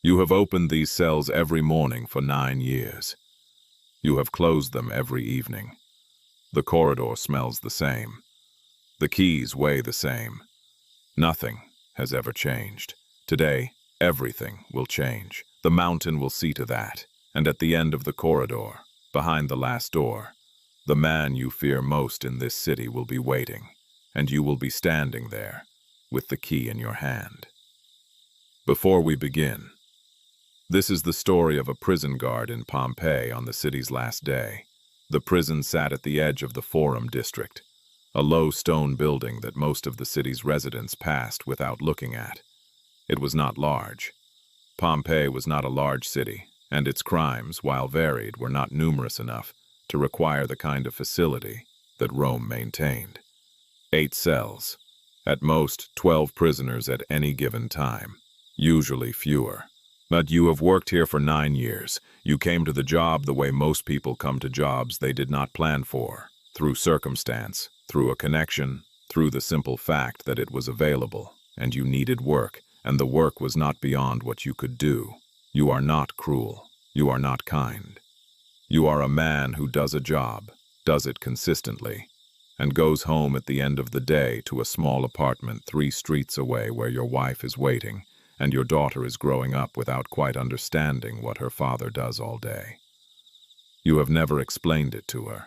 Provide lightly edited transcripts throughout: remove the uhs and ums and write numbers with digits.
You have opened these cells every morning for 9 years. You have closed them every evening. The corridor smells the same. The keys weigh the same. Nothing has ever changed. Today, everything will change. The mountain will see to that. And at the end of the corridor, behind the last door, the man you fear most in this city will be waiting, and you will be standing there with the key in your hand. Before we begin, this is the story of a prison guard in Pompeii on the city's last day. The prison sat at the edge of the Forum district, a low stone building that most of the city's residents passed without looking at. It was not large. Pompeii was not a large city, and its crimes, while varied, were not numerous enough to require the kind of facility that Rome maintained. 8 cells, at most 12 prisoners at any given time, usually fewer. But you have worked here for 9 years. You came to the job the way most people come to jobs they did not plan for, through circumstance, through a connection, through the simple fact that it was available, and you needed work, and the work was not beyond what you could do. You are not cruel. You are not kind. You are a man who does a job, does it consistently, and goes home at the end of the day to a small apartment 3 streets away where your wife is waiting, and your daughter is growing up without quite understanding what her father does all day. You have never explained it to her.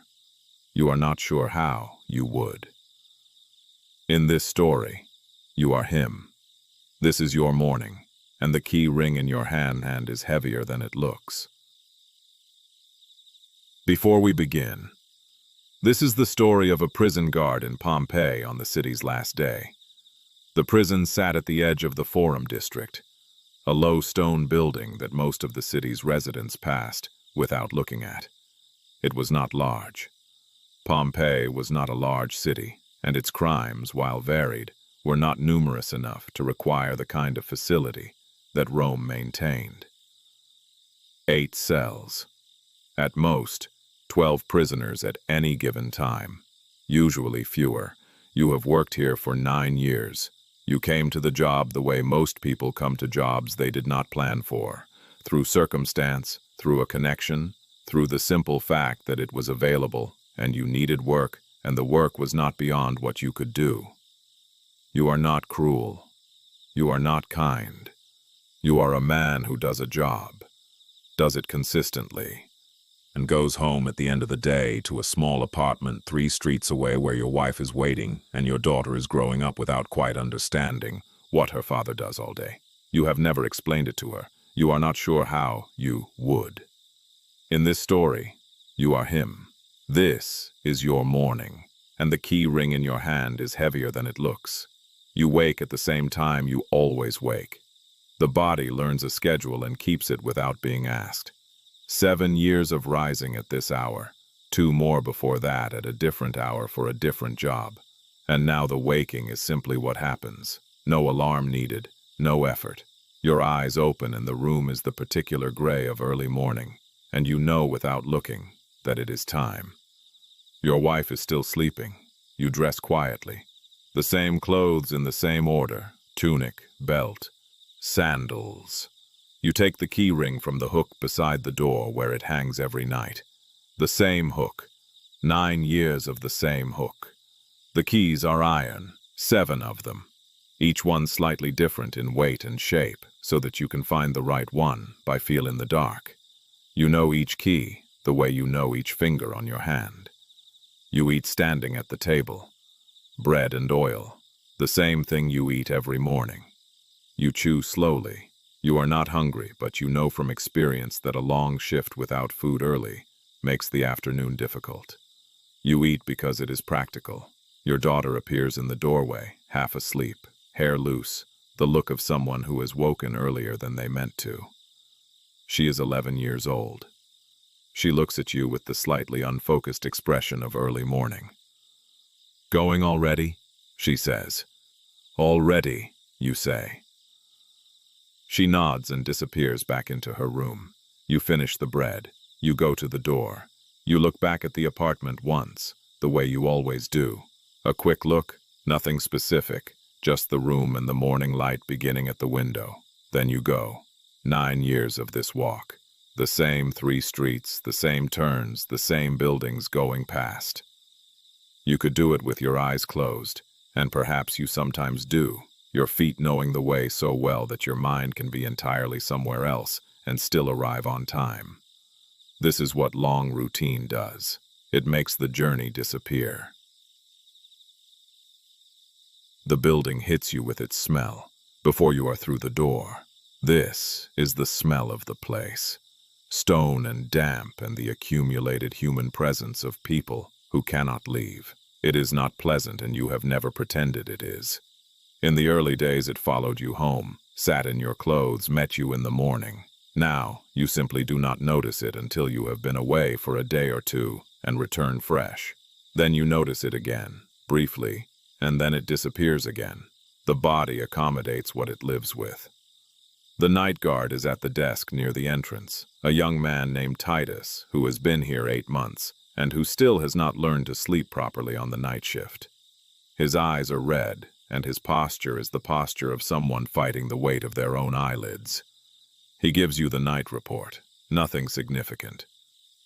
You are not sure how you would. In this story, you are him. This is your morning, and the key ring in your hand is heavier than it looks. Before we begin, this is the story of a prison guard in Pompeii on the city's last day. The prison sat at the edge of the Forum district, a low stone building that most of the city's residents passed without looking at. It was not large. Pompeii was not a large city, and its crimes, while varied, were not numerous enough to require the kind of facility that Rome maintained. 8 cells. At most, 12 prisoners at any given time, usually fewer. You have worked here for 9 years. You came to the job the way most people come to jobs they did not plan for, through circumstance, through a connection, through the simple fact that it was available, and you needed work, and the work was not beyond what you could do. You are not cruel. You are not kind. You are a man who does a job, does it consistently, and goes home at the end of the day to a small apartment 3 streets away where your wife is waiting and your daughter is growing up without quite understanding what her father does all day. You have never explained it to her. You are not sure how you would. In this story, you are him. This is your morning, and the key ring in your hand is heavier than it looks. You wake at the same time you always wake. The body learns a schedule and keeps it without being asked. 7 years of rising at this hour, 2 more before that at a different hour for a different job. And now the waking is simply what happens. No alarm needed, no effort. Your eyes open and the room is the particular gray of early morning, and you know without looking that it is time. Your wife is still sleeping. You dress quietly. The same clothes in the same order, tunic, belt, sandals. You take the key ring from the hook beside the door where it hangs every night. The same hook. 9 years of the same hook. The keys are iron, 7 of them. Each one slightly different in weight and shape, so that you can find the right one by feel in the dark. You know each key, the way you know each finger on your hand. You eat standing at the table. Bread and oil, the same thing you eat every morning. You chew slowly. You are not hungry, but you know from experience that a long shift without food early makes the afternoon difficult. You eat because it is practical. Your daughter appears in the doorway, half asleep, hair loose, the look of someone who has woken earlier than they meant to. She is 11 years old. She looks at you with the slightly unfocused expression of early morning. "Going already?" she says. "Already," you say. She nods and disappears back into her room. You finish the bread. You go to the door. You look back at the apartment once, the way you always do. A quick look, nothing specific, just the room and the morning light beginning at the window. Then you go. 9 years of this walk. The same 3 streets, the same turns, the same buildings going past. You could do it with your eyes closed, and perhaps you sometimes do, your feet knowing the way so well that your mind can be entirely somewhere else and still arrive on time. This is what long routine does. It makes the journey disappear. The building hits you with its smell before you are through the door. This is the smell of the place. Stone and damp and the accumulated human presence of people who cannot leave. It is not pleasant, and you have never pretended it is. In the early days it followed you home, sat in your clothes, met you in the morning. Now, you simply do not notice it until you have been away for a day or two and return fresh. Then you notice it again, briefly, and then it disappears again. The body accommodates what it lives with. The night guard is at the desk near the entrance, a young man named Titus, who has been here 8 months, and who still has not learned to sleep properly on the night shift. His eyes are red, and his posture is the posture of someone fighting the weight of their own eyelids. He gives you the night report. Nothing significant.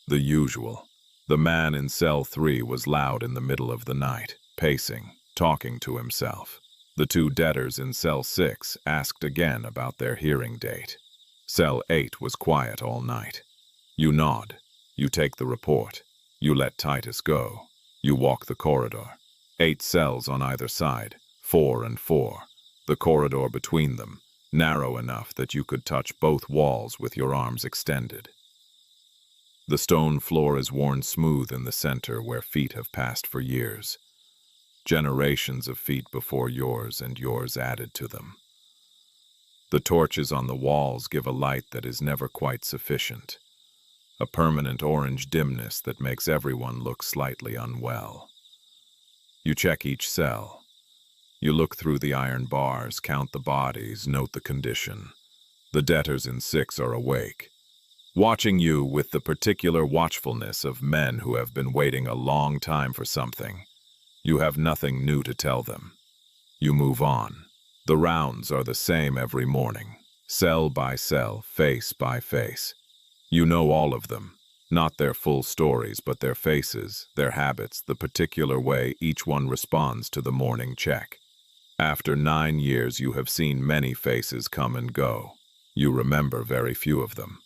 The usual. The man in cell 3 was loud in the middle of the night, pacing, talking to himself. The 2 debtors in cell 6 asked again about their hearing date. Cell 8 was quiet all night. You nod. You take the report. You let Titus go. You walk the corridor. 8 cells on either side, 4 and 4. The corridor between them, narrow enough that you could touch both walls with your arms extended. The stone floor is worn smooth in the center where feet have passed for years. Generations of feet before yours and yours added to them. The torches on the walls give a light that is never quite sufficient. A permanent orange dimness that makes everyone look slightly unwell. You check each cell. You look through the iron bars, count the bodies, note the condition. The debtors in 6 are awake, watching you with the particular watchfulness of men who have been waiting a long time for something. You have nothing new to tell them. You move on. The rounds are the same every morning, cell by cell, face by face. You know all of them, not their full stories, but their faces, their habits, the particular way each one responds to the morning check. After 9 years, you have seen many faces come and go. You remember very few of them.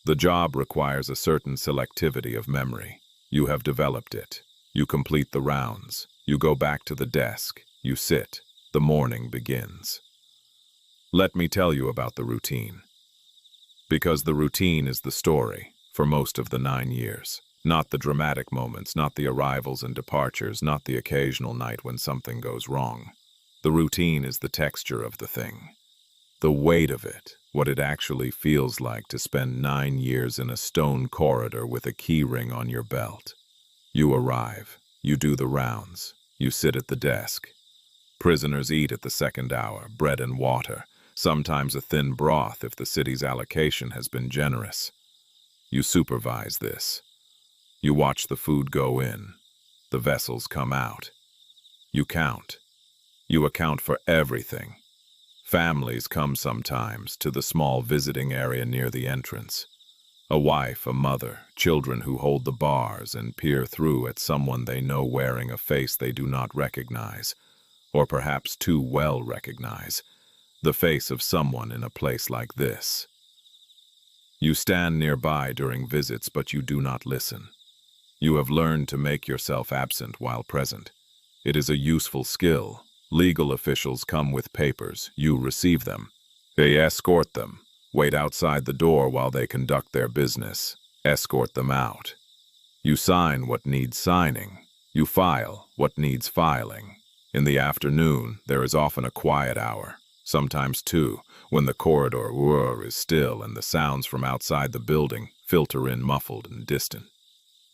The job requires a certain selectivity of memory. You have developed it. You complete the rounds. You go back to the desk. You sit. The morning begins. Let me tell you about the routine. Because the routine is the story for most of the 9 years. Not the dramatic moments, not the arrivals and departures, not the occasional night when something goes wrong. The routine is the texture of the thing. The weight of it, what it actually feels like to spend 9 years in a stone corridor with a key ring on your belt. You arrive. You do the rounds. You sit at the desk. Prisoners eat at the 2nd hour, bread and water, sometimes a thin broth if the city's allocation has been generous. You supervise this. You watch the food go in. The vessels come out. You count. You account for everything. Families come sometimes to the small visiting area near the entrance. A wife, a mother, children who hold the bars and peer through at someone they know wearing a face they do not recognize, or perhaps too well recognize, the face of someone in a place like this. You stand nearby during visits, but you do not listen. You have learned to make yourself absent while present. It is a useful skill. Legal officials come with papers. You receive them. They escort them. Wait outside the door while they conduct their business. Escort them out. You sign what needs signing. You file what needs filing. In the afternoon, there is often a quiet hour, sometimes 2, when the corridor is still and the sounds from outside the building filter in muffled and distant.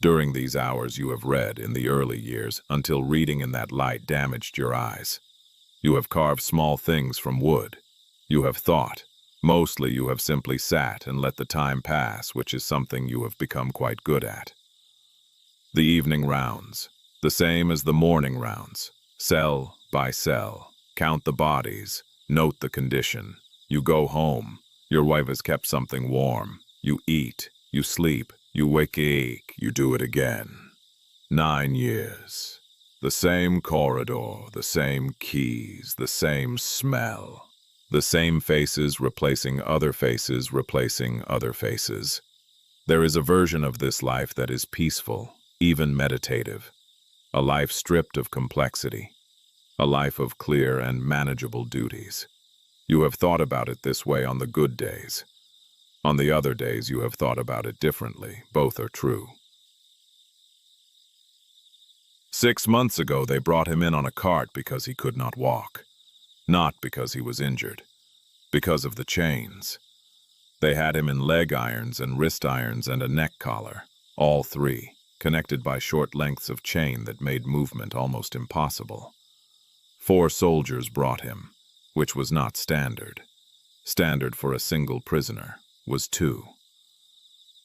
During these hours you have read, in the early years, until reading in that light damaged your eyes. You have carved small things from wood. You have thought. Mostly you have simply sat and let the time pass, which is something you have become quite good at. The evening rounds, the same as the morning rounds, cell by cell, count the bodies, note the condition. You go home. Your wife has kept something warm. You eat, you sleep, you wake, you do it again. 9 years. The same corridor, the same keys, the same smell. The same faces replacing other faces replacing other faces. There is a version of this life that is peaceful, even meditative. A life stripped of complexity. A life of clear and manageable duties. You have thought about it this way on the good days. On the other days you have thought about it differently. Both are true. 6 months ago they brought him in on a cart because he could not walk. Not because he was injured. Because of the chains. They had him in leg irons and wrist irons and a neck collar, all three, connected by short lengths of chain that made movement almost impossible. 4 soldiers brought him, which was not standard. Standard for a single prisoner was 2.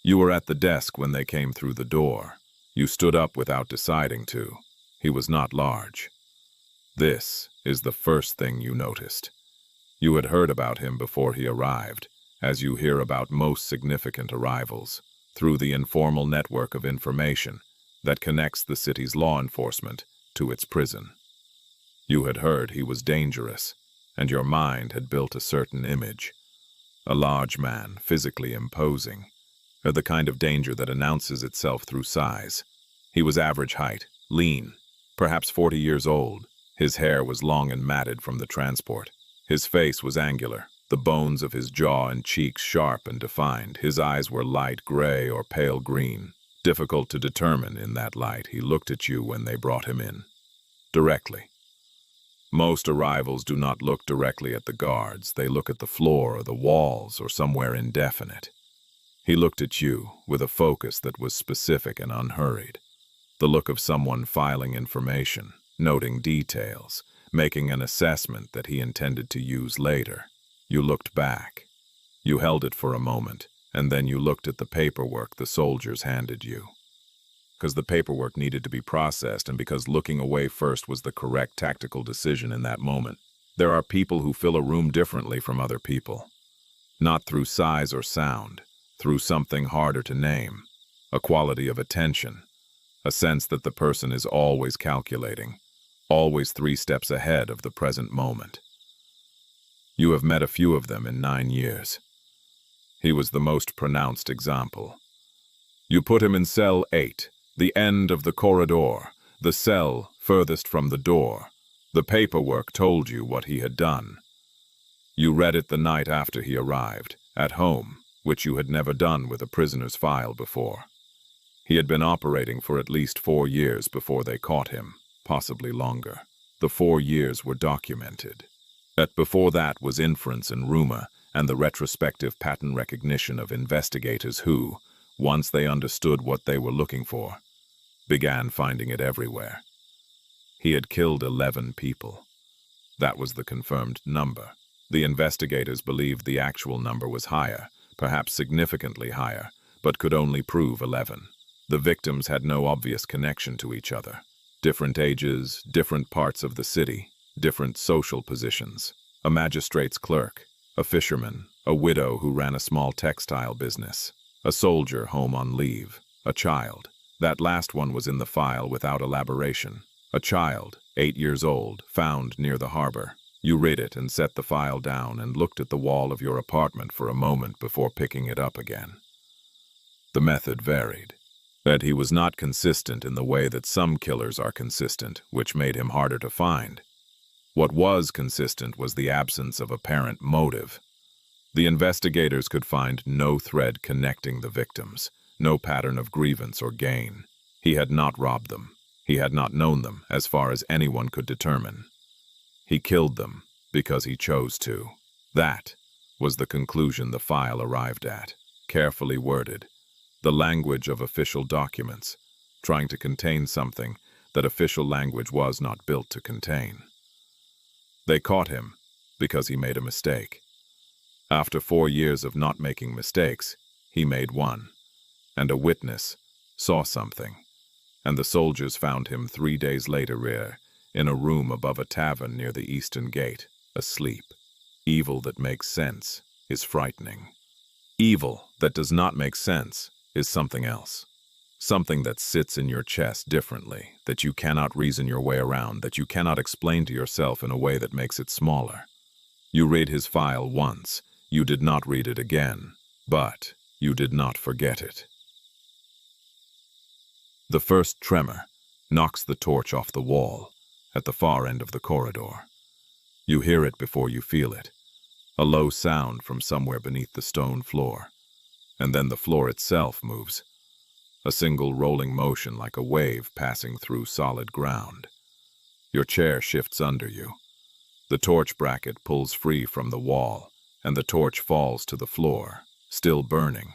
You were at the desk when they came through the door. You stood up without deciding to. He was not large. This is the first thing you noticed. You had heard about him before he arrived, as you hear about most significant arrivals, through the informal network of information that connects the city's law enforcement to its prison. You had heard he was dangerous, and your mind had built a certain image. A large man, physically imposing, or the kind of danger that announces itself through size. He was average height, lean, perhaps 40 years old. His hair was long and matted from the transport. His face was angular, the bones of his jaw and cheeks sharp and defined. His eyes were light gray or pale green. Difficult to determine in that light. He looked at you when they brought him in. Directly. Most arrivals do not look directly at the guards. They look at the floor or the walls or somewhere indefinite. He looked at you with a focus that was specific and unhurried. The look of someone filing information, noting details, making an assessment that he intended to use later. You looked back. You held it for a moment, and then you looked at the paperwork the soldiers handed you. Because the paperwork needed to be processed, and because looking away first was the correct tactical decision in that moment. There are people who fill a room differently from other people. Not through size or sound, through something harder to name. A quality of attention. A sense that the person is always calculating. Always 3 steps ahead of the present moment. You have met a few of them in 9 years. He was the most pronounced example. You put him in cell 8, the end of the corridor, the cell furthest from the door. The paperwork told you what he had done. You read it the night after he arrived, at home, which you had never done with a prisoner's file before. He had been operating for at least 4 years before they caught him. Possibly longer. The 4 years were documented. That before that was inference and rumor, and the retrospective pattern recognition of investigators who, once they understood what they were looking for, began finding it everywhere. He had killed 11 people. That was the confirmed number. The investigators believed the actual number was higher, perhaps significantly higher, but could only prove 11. The victims had no obvious connection to each other. Different ages, different parts of the city, different social positions. A magistrate's clerk, a fisherman, a widow who ran a small textile business, a soldier home on leave, a child. That last one was in the file without elaboration. A child, 8 years old, found near the harbor. You read it and set the file down and looked at the wall of your apartment for a moment before picking it up again. The method varied. That he was not consistent in the way that some killers are consistent, which made him harder to find. What was consistent was the absence of apparent motive. The investigators could find no thread connecting the victims, no pattern of grievance or gain. He had not robbed them. He had not known them, as far as anyone could determine. He killed them because he chose to. That was the conclusion the file arrived at, carefully worded. The language of official documents, trying to contain something that official language was not built to contain. They caught him because he made a mistake. After 4 years of not making mistakes, he made one, and a witness saw something, and the soldiers found him 3 days later in a room above a tavern near the eastern gate, asleep. Evil that makes sense, is frightening. Evil that does not make sense is something else. Something that sits in your chest differently, that you cannot reason your way around, that you cannot explain to yourself in a way that makes it smaller. You read his file once, you did not read it again, but you did not forget it. The first tremor knocks the torch off the wall at the far end of the corridor. You hear it before you feel it, a low sound from somewhere beneath the stone floor, and then the floor itself moves. A single rolling motion like a wave passing through solid ground. Your chair shifts under you. The torch bracket pulls free from the wall, and the torch falls to the floor, still burning.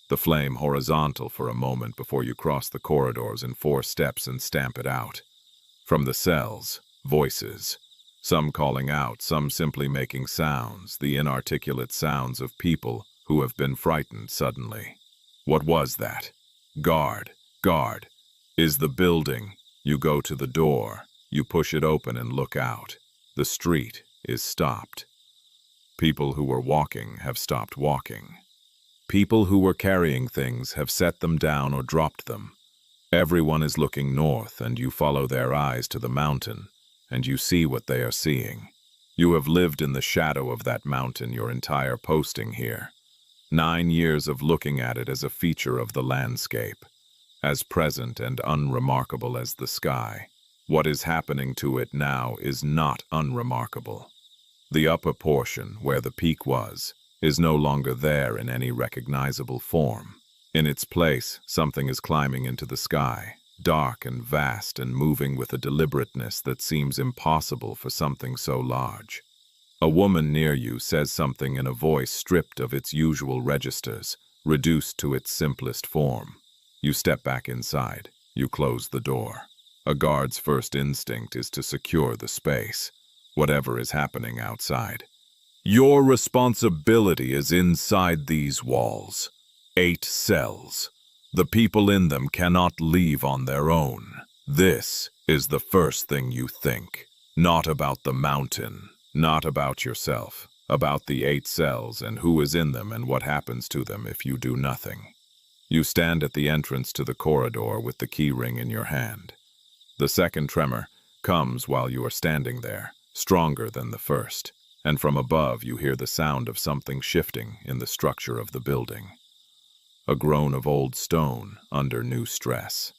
The flame horizontal for a moment before you cross the corridors in 4 steps and stamp it out. From the cells, voices. Some calling out, some simply making sounds, the inarticulate sounds of people who have been frightened suddenly. What was that? Guard, guard. Is the building. You go to the door. You push it open and look out. The street is stopped. People who were walking have stopped walking. People who were carrying things have set them down or dropped them. Everyone is looking north, and you follow their eyes to the mountain, and you see what they are seeing. You have lived in the shadow of that mountain your entire posting here. 9 years of looking at it as a feature of the landscape, as present and unremarkable as the sky. What is happening to it now is not unremarkable. The upper portion, where the peak was, is no longer there in any recognizable form. In its place, something is climbing into the sky, dark and vast and moving with a deliberateness that seems impossible for something so large. A woman near you says something in a voice stripped of its usual registers, reduced to its simplest form. You step back inside. You close the door. A guard's first instinct is to secure the space, whatever is happening outside. Your responsibility is inside these walls. 8 cells. The people in them cannot leave on their own. This is the first thing you think. Not about the mountain. Not about yourself, about the 8 cells and who is in them and what happens to them if you do nothing. You stand at the entrance to the corridor with the key ring in your hand. The second tremor comes while you are standing there, stronger than the first, and from above you hear the sound of something shifting in the structure of the building. A groan of old stone under new stress.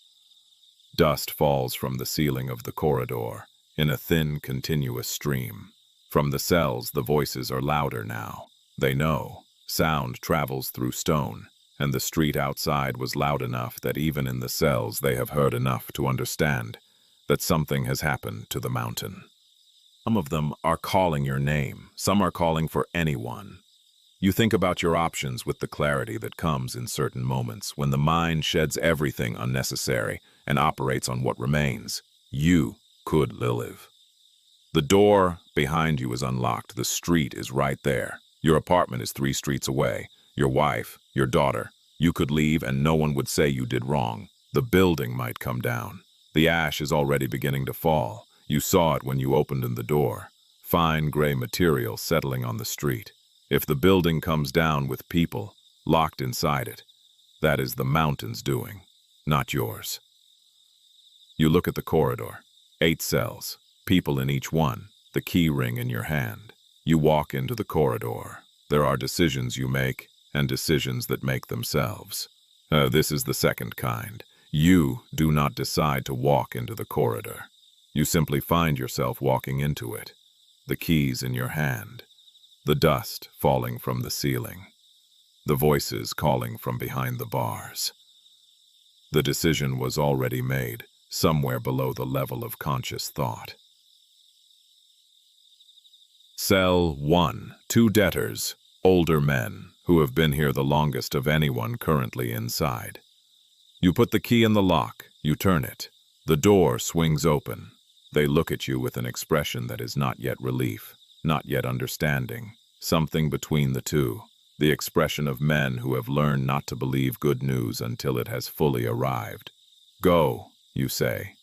Dust falls from the ceiling of the corridor in a thin, continuous stream. From the cells, the voices are louder now. They know. Sound travels through stone, and the street outside was loud enough that even in the cells they have heard enough to understand that something has happened to the mountain. Some of them are calling your name. Some are calling for anyone. You think about your options with the clarity that comes in certain moments when the mind sheds everything unnecessary and operates on what remains. You could live. The door behind you is unlocked. The street is right there. Your apartment is 3 streets away. Your wife, your daughter. You could leave and no one would say you did wrong. The building might come down. The ash is already beginning to fall. You saw it when you opened in the door. Fine gray material settling on the street. If the building comes down with people locked inside it, that is the mountain's doing, not yours. You look at the corridor. 8 cells. People in each one, the key ring in your hand. You walk into the corridor. There are decisions you make, and decisions that make themselves. This is the second kind. You do not decide to walk into the corridor. You simply find yourself walking into it. The keys in your hand. The dust falling from the ceiling. The voices calling from behind the bars. The decision was already made, somewhere below the level of conscious thought. Cell 1. 2 debtors, older men, who have been here the longest of anyone currently inside. You put the key in the lock, you turn it. The door swings open. They look at you with an expression that is not yet relief, not yet understanding, something between the two, the expression of men who have learned not to believe good news until it has fully arrived. Go, you say.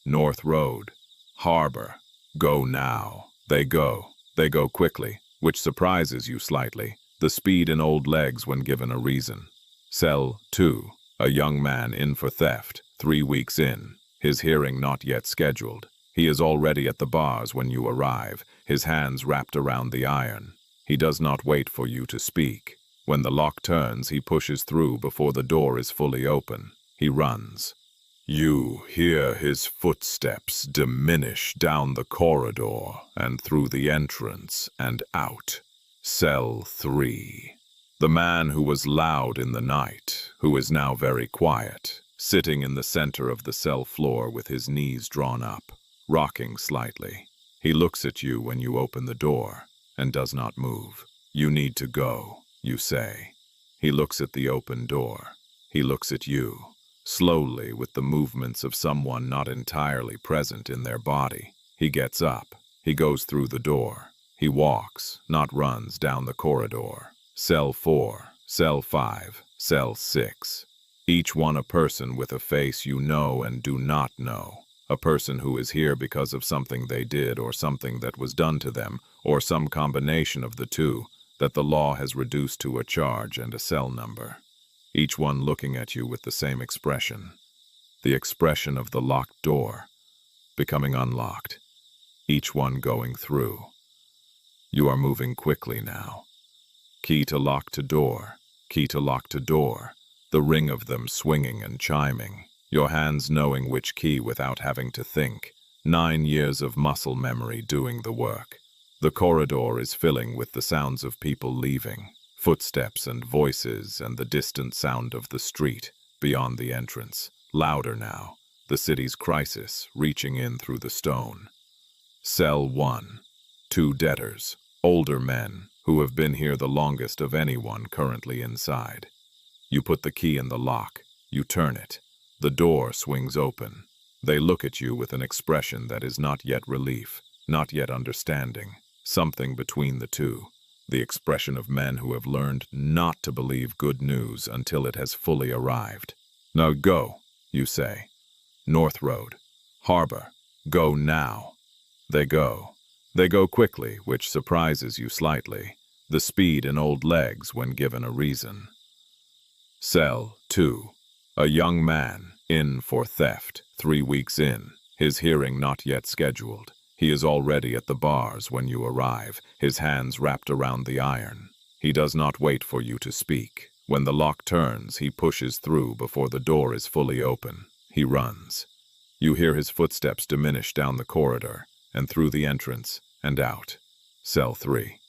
North Road. Harbor. Go now. They go. They go quickly, which surprises you slightly. The speed in old legs when given a reason. Cell 2. A young man in for theft, 3 weeks in. His hearing not yet scheduled. He is already at the bars when you arrive, his hands wrapped around the iron. He does not wait for you to speak. When the lock turns, he pushes through before the door is fully open. He runs. You hear his footsteps diminish down the corridor and through the entrance and out. Cell 3. The man who was loud in the night, who is now very quiet, sitting in the center of the cell floor with his knees drawn up, rocking slightly. He looks at you when you open the door and does not move. You need to go, you say. He looks at the open door. He looks at you, slowly with the movements of someone not entirely present in their body. He gets up. He goes through the door. He walks, not runs, down the corridor. Cell 4, Cell 5, Cell 6. Each one a person with a face you know and do not know. A person who is here because of something they did or something that was done to them, or some combination of the two, that the law has reduced to a charge and a cell number. Each one looking at you with the same expression. The expression of the locked door, becoming unlocked. Each one going through. You are moving quickly now. Key to lock to door, key to lock to door, the ring of them swinging and chiming, your hands knowing which key without having to think, 9 years of muscle memory doing the work. The corridor is filling with the sounds of people leaving, footsteps and voices and the distant sound of the street beyond the entrance, louder now, the city's crisis reaching in through the stone. Cell 1. 2 debtors, older men, who have been here the longest of anyone currently inside. You put the key in the lock, you turn it. The door swings open. They look at you with an expression that is not yet relief, not yet understanding, something between the two. The expression of men who have learned not to believe good news until it has fully arrived. Now go, you say. North Road. Harbor. Go now. They go. They go quickly, which surprises you slightly. The speed in old legs when given a reason. Cell 2. A young man, in for theft, 3 weeks in. His hearing not yet scheduled. He is already at the bars when you arrive, his hands wrapped around the iron. He does not wait for you to speak. When the lock turns, he pushes through before the door is fully open. He runs. You hear his footsteps diminish down the corridor and through the entrance and out. Cell 3.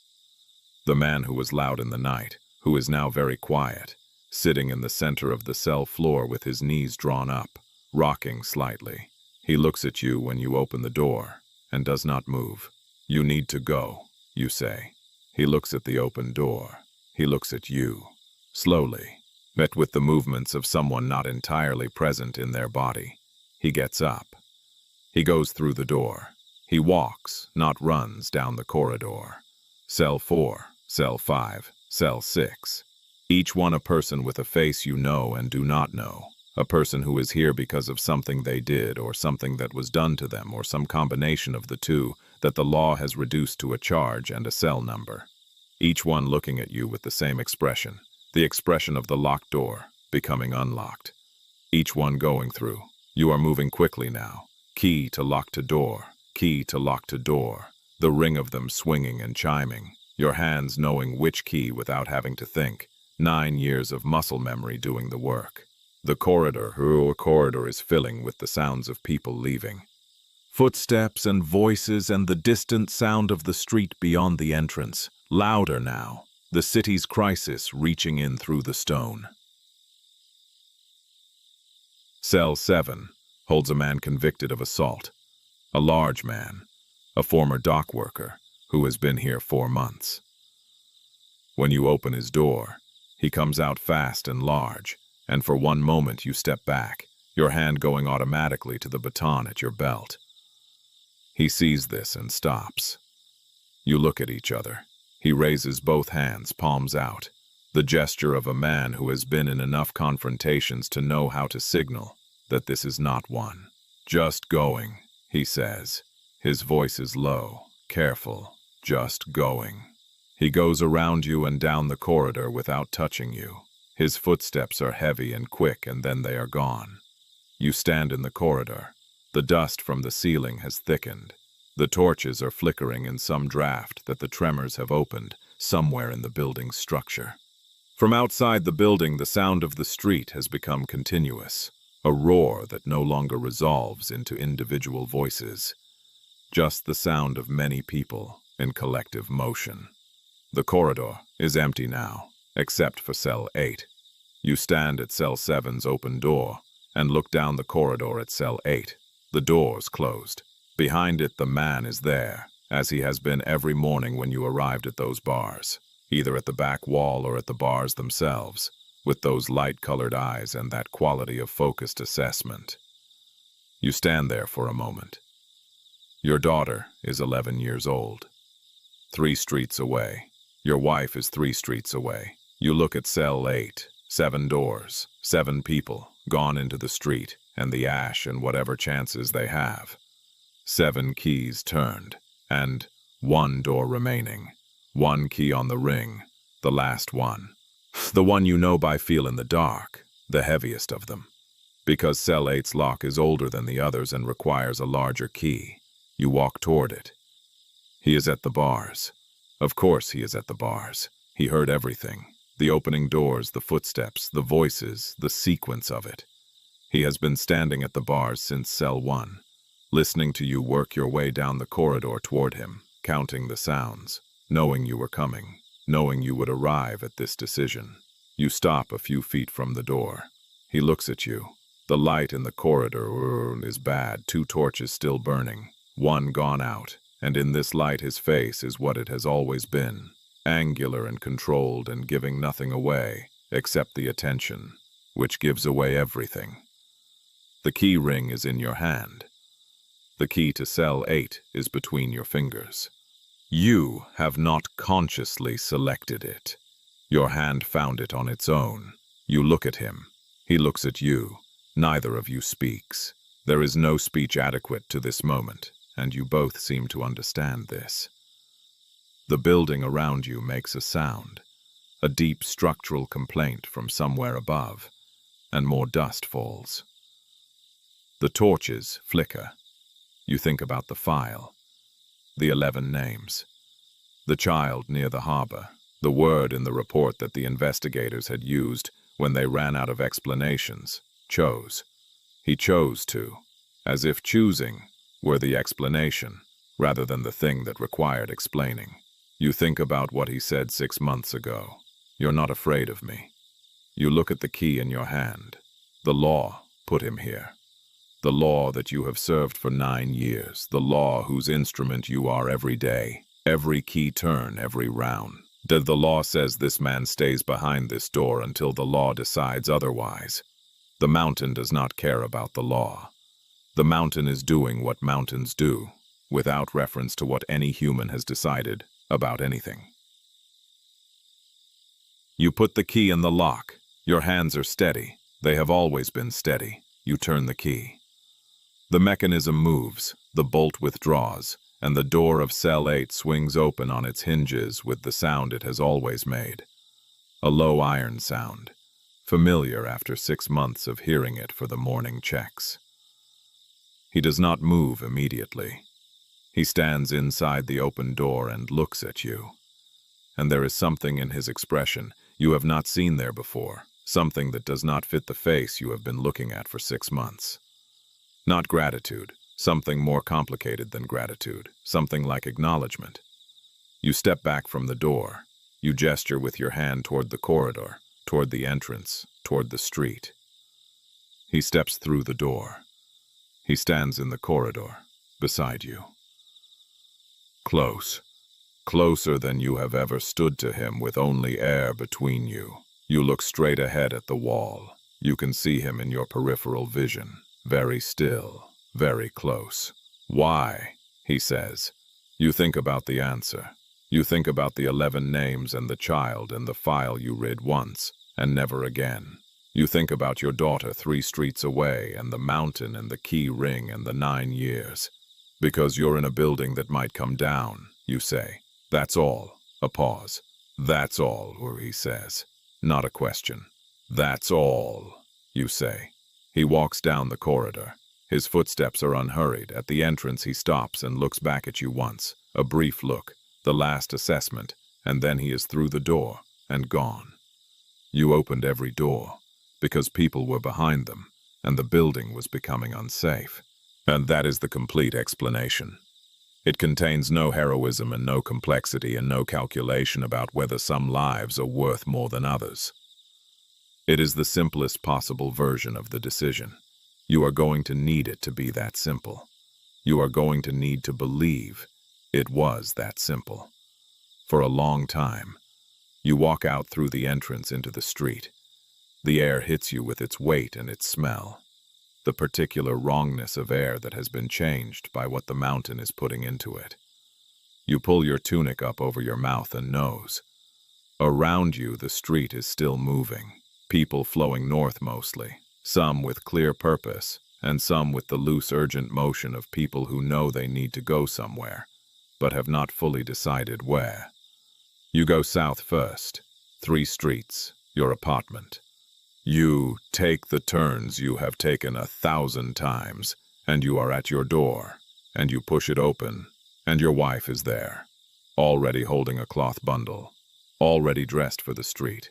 The man who was loud in the night, who is now very quiet, sitting in the center of the cell floor with his knees drawn up, rocking slightly. He looks at you when you open the door and does not move. You need to go, you say. He looks at the open door. He looks at you, slowly, met with the movements of someone not entirely present in their body. He gets up. He goes through the door. He walks, not runs, down the corridor. Cell 4, Cell 5, Cell 6. Each one a person with a face you know and do not know. A person who is here because of something they did or something that was done to them or some combination of the two that the law has reduced to a charge and a cell number. Each one looking at you with the same expression. The expression of the locked door, becoming unlocked. Each one going through. You are moving quickly now. Key to lock to door. Key to lock to door, the ring of them swinging and chiming, your hands knowing which key without having to think, 9 years of muscle memory doing the work. The corridor is filling with the sounds of people leaving. Footsteps and voices and the distant sound of the street beyond the entrance, louder now, the city's crisis reaching in through the stone. Cell 7 holds a man convicted of assault. A large man, a former dock worker, who has been here 4 months. When you open his door, he comes out fast and large, and for one moment you step back, your hand going automatically to the baton at your belt. He sees this and stops. You look at each other. He raises both hands, palms out, the gesture of a man who has been in enough confrontations to know how to signal that this is not one. Just going, he says. His voice is low, careful, just going. He goes around you and down the corridor without touching you. His footsteps are heavy and quick, and then they are gone. You stand in the corridor. The dust from the ceiling has thickened. The torches are flickering in some draft that the tremors have opened somewhere in the building's structure. From outside the building, the sound of the street has become continuous, a roar that no longer resolves into individual voices, just the sound of many people in collective motion. The corridor is empty now, except for cell 8. You stand at cell 7's open door and look down the corridor at cell 8. The door's closed. Behind it, the man is there, as he has been every morning when you arrived at those bars, either at the back wall or at the bars themselves, with those light-colored eyes and that quality of focused assessment. You stand there for a moment. Your daughter is 11 years old. 3 streets away. Your wife is 3 streets away. You look at cell 8, 7 doors, 7 people, gone into the street, and the ash and whatever chances they have. 7 keys turned, and 1 door remaining. 1 key on the ring, the last one. The one you know by feel in the dark, the heaviest of them. Because cell 8's lock is older than the others and requires a larger key. You walk toward it. He is at the bars. Of course he is at the bars. He heard everything. The opening doors, the footsteps, the voices, the sequence of it. He has been standing at the bars since cell 1, listening to you work your way down the corridor toward him, counting the sounds, knowing you were coming, knowing you would arrive at this decision. You stop a few feet from the door. He looks at you. The light in the corridor is bad, 2 torches still burning, 1 gone out, and in this light his face is what it has always been, angular and controlled and giving nothing away except the attention, which gives away everything. The key ring is in your hand. The key to cell 8 is between your fingers. You have not consciously selected it. Your hand found it on its own. You look at him. He looks at you. Neither of you speaks. There is no speech adequate to this moment, and you both seem to understand this. The building around you makes a sound, a deep structural complaint from somewhere above, and more dust falls. The torches flicker. You think about the file, the 11 names, the child near the harbor, the word in the report that the investigators had used when they ran out of explanations, chose. He chose to, as if choosing were the explanation, rather than the thing that required explaining. You think about what he said 6 months ago. You're not afraid of me. You look at the key in your hand. The law put him here. The law that you have served for 9 years, the law whose instrument you are every day, every key turn, every round. The law says this man stays behind this door until the law decides otherwise. The mountain does not care about the law. The mountain is doing what mountains do, without reference to what any human has decided about anything. You put the key in the lock. Your hands are steady. They have always been steady. You turn the key. The mechanism moves, the bolt withdraws, and the door of cell 8 swings open on its hinges with the sound it has always made. A low iron sound, familiar after 6 months of hearing it for the morning checks. He does not move immediately. He stands inside the open door and looks at you. And there is something in his expression you have not seen there before, something that does not fit the face you have been looking at for 6 months. Not gratitude, something more complicated than gratitude, something like acknowledgement. You step back from the door. You gesture with your hand toward the corridor, toward the entrance, toward the street. He steps through the door. He stands in the corridor, beside you. Close, closer than you have ever stood to him with only air between you. You look straight ahead at the wall. You can see him in your peripheral vision. Very still, very close. Why? He says. You think about the answer. You think about the 11 names and the child and the file you read once, and never again. You think about your daughter 3 streets away and the mountain and the key ring and the 9 years. Because you're in a building that might come down, you say. That's all. A pause. "That's all," he says. Not a question. "That's all," you say. He walks down the corridor. His footsteps are unhurried. At the entrance he stops and looks back at you once. A brief look, the last assessment, and then he is through the door and gone. You opened every door, because people were behind them, and the building was becoming unsafe. And that is the complete explanation. It contains no heroism and no complexity and no calculation about whether some lives are worth more than others. It is the simplest possible version of the decision. You are going to need it to be that simple. You are going to need to believe it was that simple. For a long time, you walk out through the entrance into the street. The air hits you with its weight and its smell. The particular wrongness of air that has been changed by what the mountain is putting into it. You pull your tunic up over your mouth and nose. Around you, the street is still moving. People flowing north mostly, some with clear purpose, and some with the loose, urgent motion of people who know they need to go somewhere, but have not fully decided where. You go south first, 3 streets, your apartment. You take the turns you have taken 1,000 times, and you are at your door, and you push it open, and your wife is there, already holding a cloth bundle, already dressed for the street.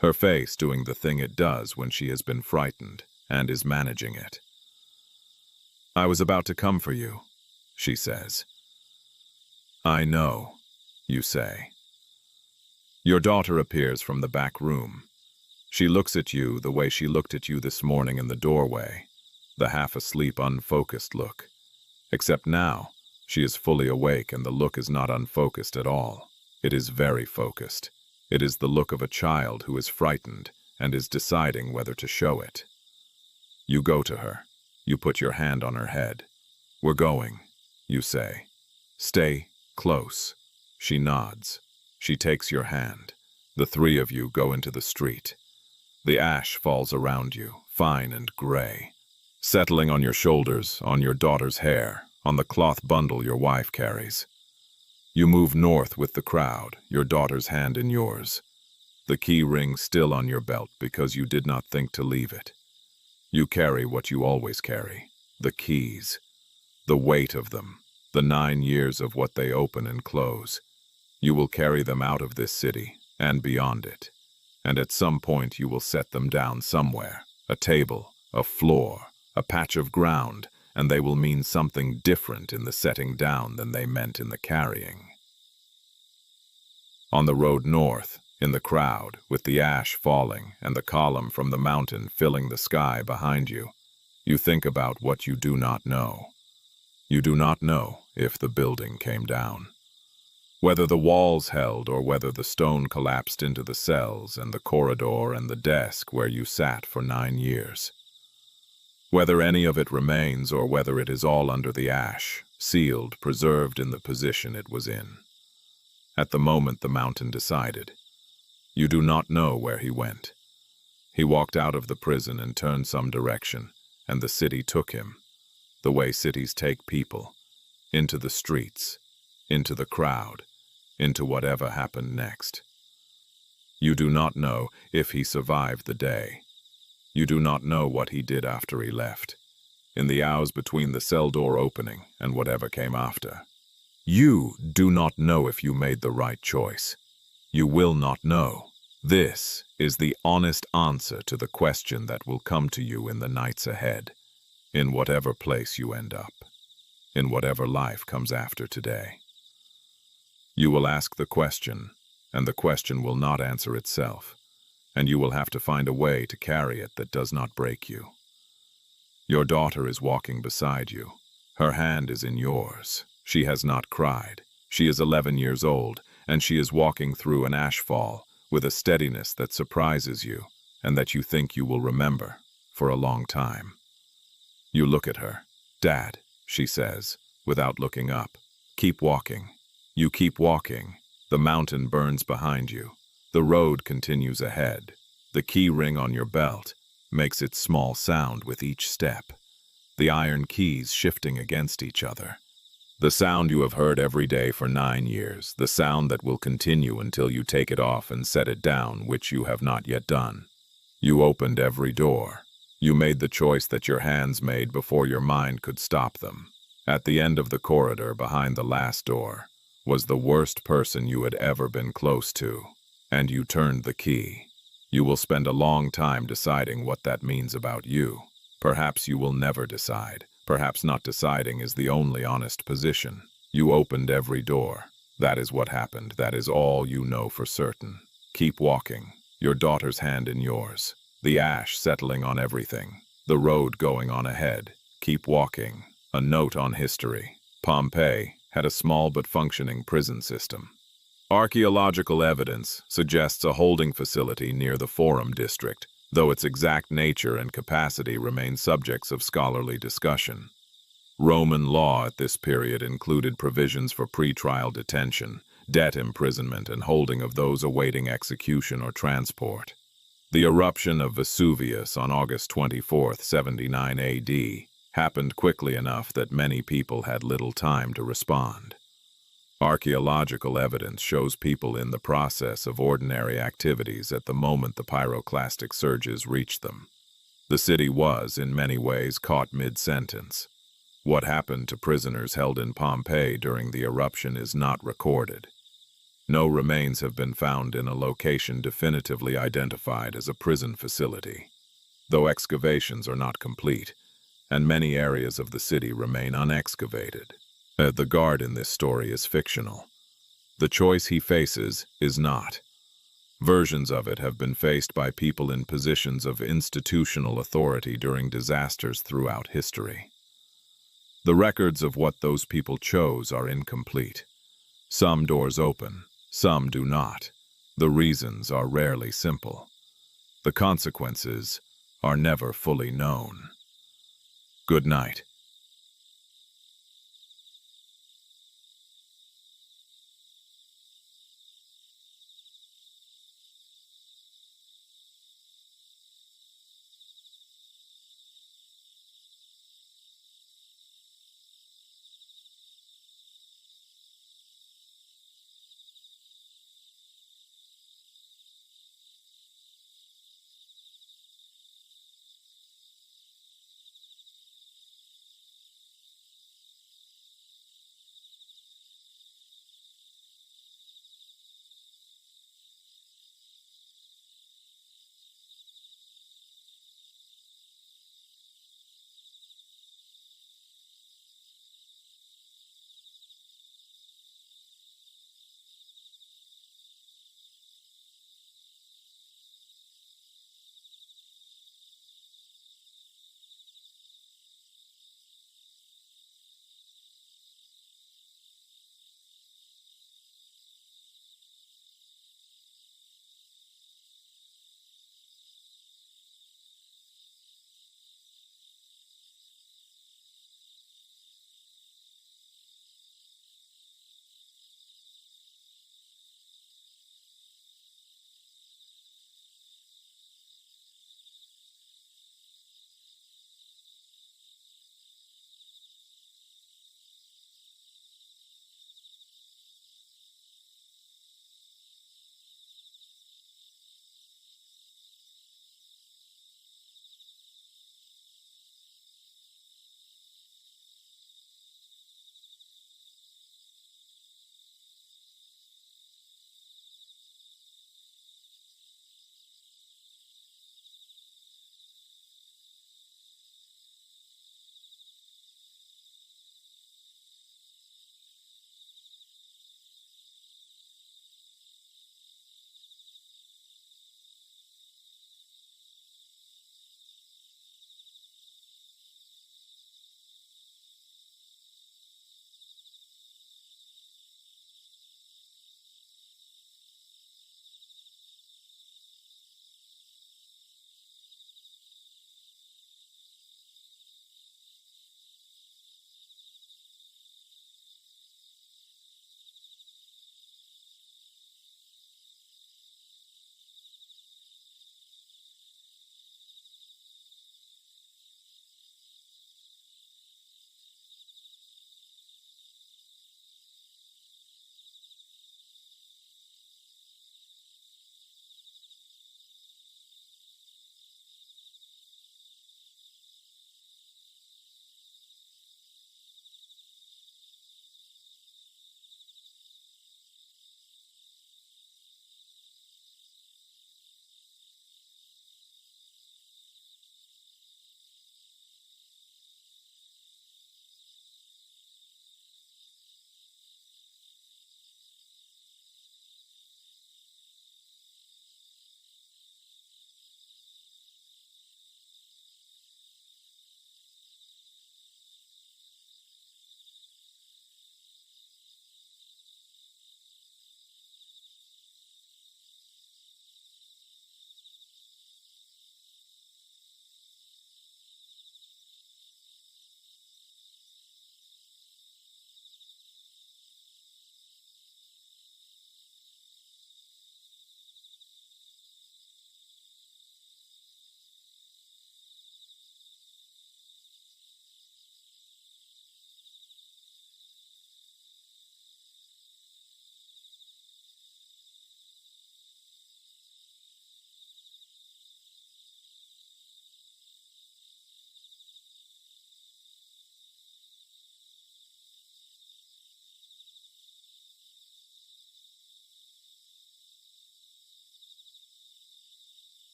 Her face doing the thing it does when she has been frightened and is managing it. "I was about to come for you," she says. "I know," you say. Your daughter appears from the back room. She looks at you the way she looked at you this morning in the doorway, the half-asleep, unfocused look. Except now, she is fully awake and the look is not unfocused at all. It is very focused. It is the look of a child who is frightened and is deciding whether to show it. You go to her. You put your hand on her head. "We're going," you say. "Stay close." She nods. She takes your hand. The 3 of you go into the street. The ash falls around you, fine and gray, settling on your shoulders, on your daughter's hair, on the cloth bundle your wife carries. You move north with the crowd, your daughter's hand in yours. The key ring still on your belt because you did not think to leave it. You carry what you always carry, the keys. The weight of them, the 9 years of what they open and close. You will carry them out of this city and beyond it. And at some point you will set them down somewhere, a table, a floor, a patch of ground, and they will mean something different in the setting down than they meant in the carrying. On the road north, in the crowd, with the ash falling and the column from the mountain filling the sky behind you, you think about what you do not know. You do not know if the building came down. Whether the walls held or whether the stone collapsed into the cells and the corridor and the desk where you sat for 9 years. Whether any of it remains or whether it is all under the ash, sealed, preserved in the position it was in. At the moment the mountain decided. You do not know where he went. He walked out of the prison and turned some direction, and the city took him, the way cities take people, into the streets, into the crowd, into whatever happened next. You do not know if he survived the day. You do not know what he did after he left, in the hours between the cell door opening and whatever came after. You do not know if you made the right choice. You will not know. This is the honest answer to the question that will come to you in the nights ahead, in whatever place you end up, in whatever life comes after today. You will ask the question, and the question will not answer itself, and you will have to find a way to carry it that does not break you. Your daughter is walking beside you. Her hand is in yours. She has not cried. She is 11 years old, and she is walking through an ashfall with a steadiness that surprises you and that you think you will remember for a long time. You look at her. "Dad," she says, without looking up. "Keep walking." You keep walking. The mountain burns behind you. The road continues ahead. The key ring on your belt makes its small sound with each step, the iron keys shifting against each other. The sound you have heard every day for 9 years, the sound that will continue until you take it off and set it down, which you have not yet done. You opened every door. You made the choice that your hands made before your mind could stop them. At the end of the corridor, behind the last door, was the worst person you had ever been close to, and you turned the key. You will spend a long time deciding what that means about you. Perhaps you will never decide. Perhaps not deciding is the only honest position. You opened every door. That is what happened. That is all you know for certain. Keep walking, your daughter's hand in yours. The ash settling on everything. The road going on ahead. Keep walking. A note on history. Pompeii had a small but functioning prison system. Archaeological evidence suggests a holding facility near the Forum district, though its exact nature and capacity remain subjects of scholarly discussion. Roman law at this period included provisions for pretrial detention, debt imprisonment, and holding of those awaiting execution or transport. The eruption of Vesuvius on August 24, 79 AD, happened quickly enough that many people had little time to respond. Archaeological evidence shows people in the process of ordinary activities at the moment the pyroclastic surges reached them. The city was, in many ways, caught mid-sentence. What happened to prisoners held in Pompeii during the eruption is not recorded. No remains have been found in a location definitively identified as a prison facility, though excavations are not complete, and many areas of the city remain unexcavated. The guard in this story is fictional. The choice he faces is not. Versions of it have been faced by people in positions of institutional authority during disasters throughout history. The records of what those people chose are incomplete. Some doors open, some do not. The reasons are rarely simple. The consequences are never fully known. Good night.